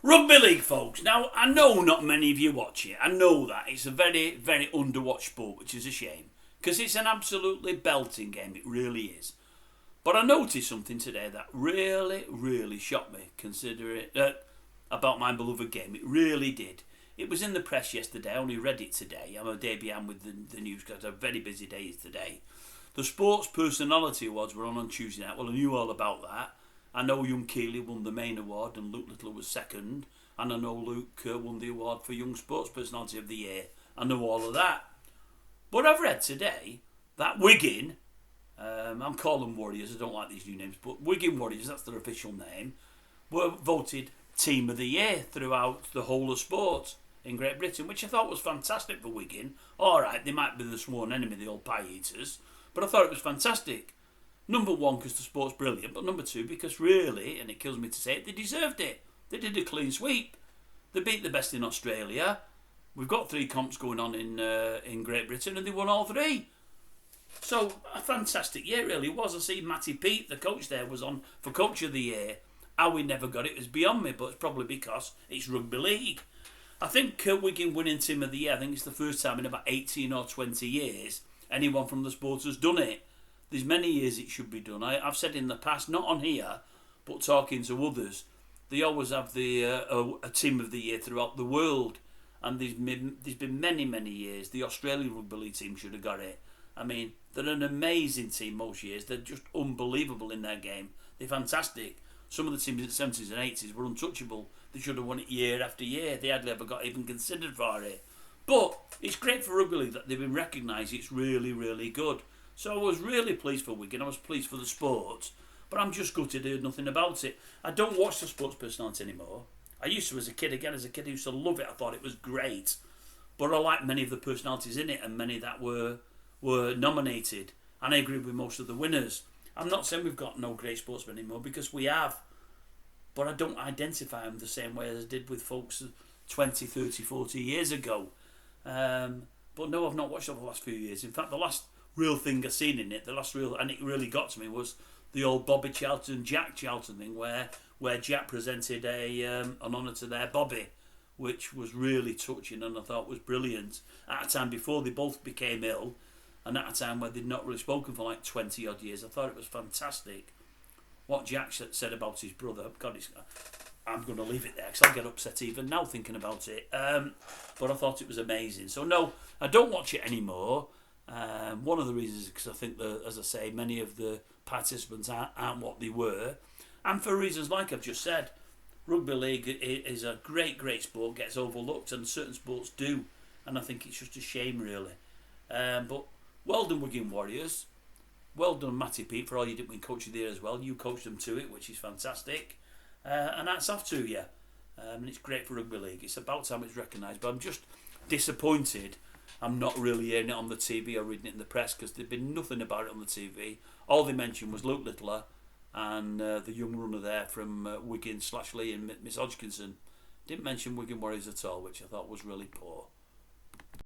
Rugby league, folks. Now, I know not many of you watch it. I know that. It's a very, very underwatched sport, which is a shame. Because it's an absolutely belting game. It really is. But I noticed something today that really, really shocked me, considering about my beloved game. It really did. It was in the press yesterday. I only read it today. I'm a day behind with the news because I had a very busy day today. The Sports Personality Awards were on Tuesday night. Well, I knew all about that. I know Young Keeley won the main award and Luke Little was second. And I know Luke won the award for Young Sports Personality of the Year. I know all of that. But I've read today that Wigan, I'm calling Warriors, I don't like these new names, but Wigan Warriors, that's their official name, were voted Team of the Year throughout the whole of sport in Great Britain, which I thought was fantastic for Wigan. Alright, they might be the sworn enemy, the old pie eaters, but I thought it was fantastic. Number one, because the sport's brilliant, but number two, because really, and it kills me to say it, they deserved it. They did a clean sweep. They beat the best in Australia. We've got 3 comps going on in Great Britain, and they won all 3. So, a fantastic year, it really was. I see Matty Peat, the coach there, was on for Coach of the Year. How we never got it was beyond me, but it's probably because it's rugby league. I think Wigan winning Team of the Year, I think it's the first time in about 18 or 20 years anyone from the sport has done it. There's many years it should be done. I've said in the past, not on here, but talking to others, they always have a Team of the Year throughout the world. And there's been many, many years the Australian rugby league team should have got it. I mean, they're an amazing team most years. They're just unbelievable in their game. They're fantastic. Some of the teams in the 70s and 80s were untouchable. They should have won it year after year. They hardly ever got even considered for it. But it's great for rugby league that they've been recognised. It's really, really good. So I was really pleased for Wigan. I was pleased for the sport. But I'm just gutted to hear nothing about it. I don't watch the Sports Personality anymore. I used to as a kid. Again, as a kid, I used to love it. I thought it was great. But I like many of the personalities in it and many that were nominated. And I agree with most of the winners. I'm not saying we've got no great sportsmen anymore, because we have. But I don't identify them the same way as I did with folks 20, 30, 40 years ago. But no, I've not watched over the last few years. In fact, the last real thing I've seen in it, and it really got to me, was the old Bobby Charlton, Jack Charlton thing, where Jack presented an honour to their Bobby, which was really touching and I thought was brilliant. At a time before they both became ill, and at a time where they'd not really spoken for like 20 odd years, I thought it was fantastic. What Jack said about his brother, God, I'm going to leave it there because I'll get upset even now thinking about it. But I thought it was amazing. So no, I don't watch it anymore. One of the reasons is because I think that, as I say, many of the participants aren't what they were. And for reasons like I've just said, rugby league is a great, great sport, gets overlooked, and certain sports do. And I think it's just a shame, really. But well done, Wigan Warriors. Well done, Matty Peat, for all you did win Coach of the Year as well. You coached them to it, which is fantastic. And hats off to you. And it's great for rugby league. It's about time it's recognised. But I'm just disappointed I'm not really hearing it on the TV or reading it in the press, because there'd been nothing about it on the TV. All they mentioned was Luke Littler and the young runner there from Wigan / Lee and Miss Hodgkinson. Didn't mention Wigan Warriors at all, which I thought was really poor.